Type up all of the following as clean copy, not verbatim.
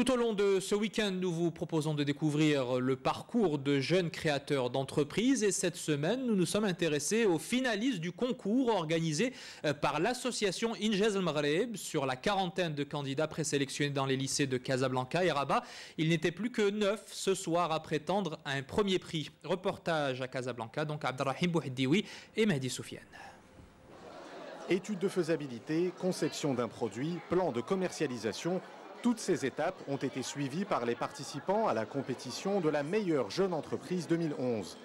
Tout au long de ce week-end, nous vous proposons de découvrir le parcours de jeunes créateurs d'entreprises et cette semaine, nous nous sommes intéressés aux finalistes du concours organisé par l'association Injaz El Maghreb sur la quarantaine de candidats présélectionnés dans les lycées de Casablanca et Rabat. Il n'était plus que 9 ce soir à prétendre à un premier prix. Reportage à Casablanca, donc Abdelrahim Bouhidioui et Mehdi Soufiane. Étude de faisabilité, conception d'un produit, plan de commercialisation. Toutes ces étapes ont été suivies par les participants à la compétition de la meilleure jeune entreprise 2011.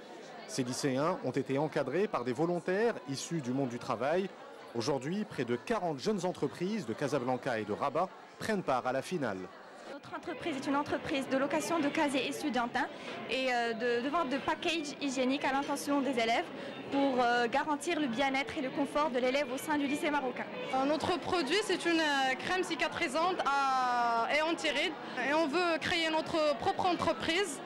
Ces lycéens ont été encadrés par des volontaires issus du monde du travail. Aujourd'hui, près de 40 jeunes entreprises de Casablanca et de Rabat prennent part à la finale. Notre entreprise est une entreprise de location de casiers estudiantins et de vente de packages hygiéniques à l'intention des élèves pour garantir le bien-être et le confort de l'élève au sein du lycée marocain. Notre produit, c'est une crème cicatrisante et anti-rides. Et on veut créer notre propre entreprise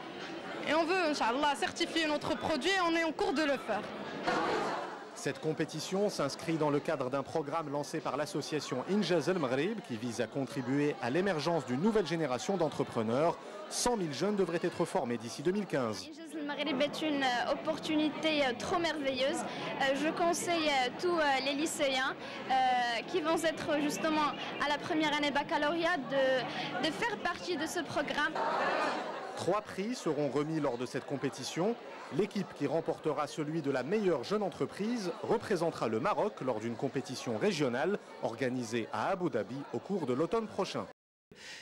et on veut, Inch'Allah, certifier notre produit et on est en cours de le faire. Cette compétition s'inscrit dans le cadre d'un programme lancé par l'association Injaz El Maghreb qui vise à contribuer à l'émergence d'une nouvelle génération d'entrepreneurs. 100 000 jeunes devraient être formés d'ici 2015. Injaz El Maghreb est une opportunité trop merveilleuse. Je conseille tous les lycéens qui vont être justement à la première année baccalauréat de faire partie de ce programme. 3 prix seront remis lors de cette compétition. L'équipe qui remportera celui de la meilleure jeune entreprise représentera le Maroc lors d'une compétition régionale organisée à Abu Dhabi au cours de l'automne prochain.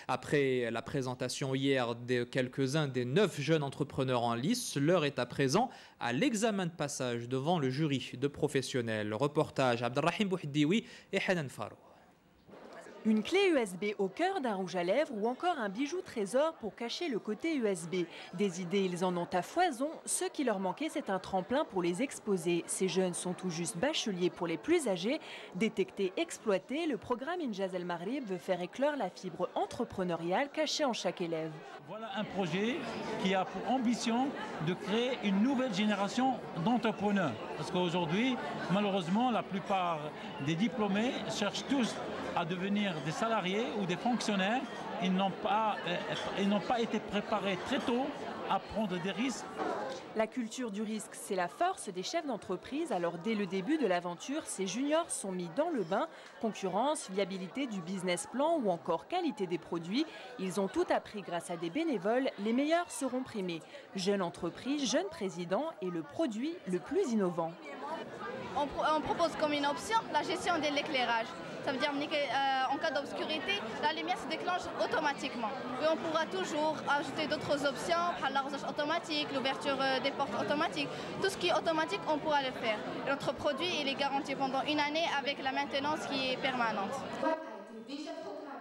Après la présentation hier de quelques-uns des 9 jeunes entrepreneurs en lice, l'heure est à présent à l'examen de passage devant le jury de professionnels. Reportage Abdelrahim Bouhidioui et Hanan Farou. Une clé USB au cœur d'un rouge à lèvres ou encore un bijou trésor pour cacher le côté USB. Des idées, ils en ont à foison. Ce qui leur manquait, c'est un tremplin pour les exposer. Ces jeunes sont tout juste bacheliers pour les plus âgés. Détecter, exploiter, le programme Injaz El Maghreb veut faire éclore la fibre entrepreneuriale cachée en chaque élève. Voilà un projet qui a pour ambition de créer une nouvelle génération d'entrepreneurs. Parce qu'aujourd'hui, malheureusement, la plupart des diplômés cherchent tous à devenir des salariés ou des fonctionnaires. Ils n'ont pas été préparés très tôt à prendre des risques. La culture du risque, c'est la force des chefs d'entreprise. Alors dès le début de l'aventure, ces juniors sont mis dans le bain. Concurrence, viabilité du business plan ou encore qualité des produits. Ils ont tout appris grâce à des bénévoles. Les meilleurs seront primés. Jeune entreprise, jeune président et le produit le plus innovant. On propose comme une option la gestion de l'éclairage. Ça veut dire qu'en cas d'obscurité, la lumière se déclenche automatiquement. Et on pourra toujours ajouter d'autres options, l'arrosage automatique, l'ouverture des portes automatiques. Tout ce qui est automatique, on pourra le faire. Et notre produit, il est garanti pendant une année avec la maintenance qui est permanente.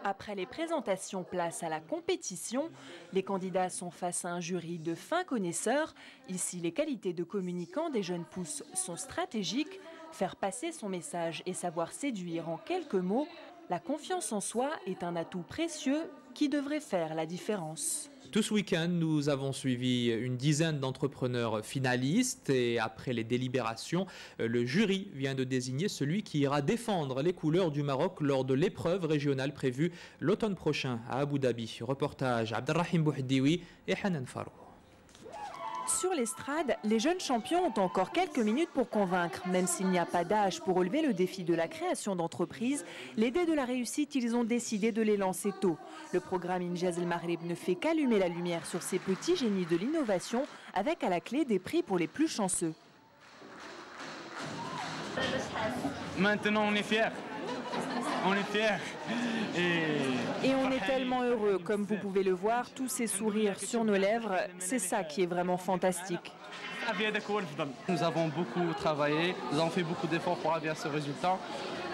Après les présentations, place à la compétition. Les candidats sont face à un jury de fins connaisseurs. Ici, les qualités de communicants des jeunes pousses sont stratégiques. Faire passer son message et savoir séduire en quelques mots, la confiance en soi est un atout précieux qui devrait faire la différence. Tout ce week-end, nous avons suivi une dizaine d'entrepreneurs finalistes et après les délibérations, le jury vient de désigner celui qui ira défendre les couleurs du Maroc lors de l'épreuve régionale prévue l'automne prochain à Abu Dhabi. Reportage Abdelrahim Bouhidioui et Hanan Farou. Sur l'estrade, les jeunes champions ont encore quelques minutes pour convaincre. Même s'il n'y a pas d'âge pour relever le défi de la création d'entreprises, les dés de la réussite, ils ont décidé de les lancer tôt. Le programme Injaz El Maghreb ne fait qu'allumer la lumière sur ces petits génies de l'innovation, avec à la clé des prix pour les plus chanceux. Maintenant, on est fiers. On est fiers. Et on est tellement heureux, comme vous pouvez le voir, tous ces sourires sur nos lèvres, c'est ça qui est vraiment fantastique. Nous avons beaucoup travaillé, nous avons fait beaucoup d'efforts pour arriver à ce résultat.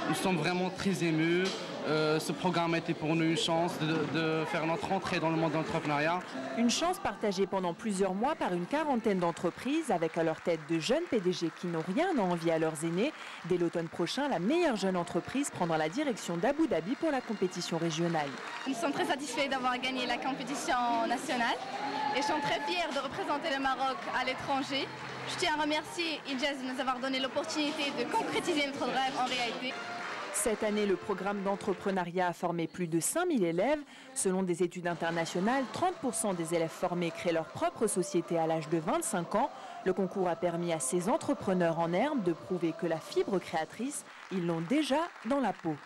Nous sommes vraiment très émus. Ce programme a été pour nous une chance de faire notre entrée dans le monde de l'entrepreneuriat. Une chance partagée pendant plusieurs mois par une quarantaine d'entreprises avec à leur tête de jeunes PDG qui n'ont rien à envier à leurs aînés. Dès l'automne prochain, la meilleure jeune entreprise prendra la direction d'Abu Dhabi pour la compétition régionale. Ils sont très satisfaits d'avoir gagné la compétition nationale et je suis très fière de représenter le Maroc à l'étranger. Je tiens à remercier Injaz de nous avoir donné l'opportunité de concrétiser notre rêve en réalité. Cette année, le programme d'entrepreneuriat a formé plus de 5000 élèves. Selon des études internationales, 30% des élèves formés créent leur propre société à l'âge de 25 ans. Le concours a permis à ces entrepreneurs en herbe de prouver que la fibre créatrice, ils l'ont déjà dans la peau.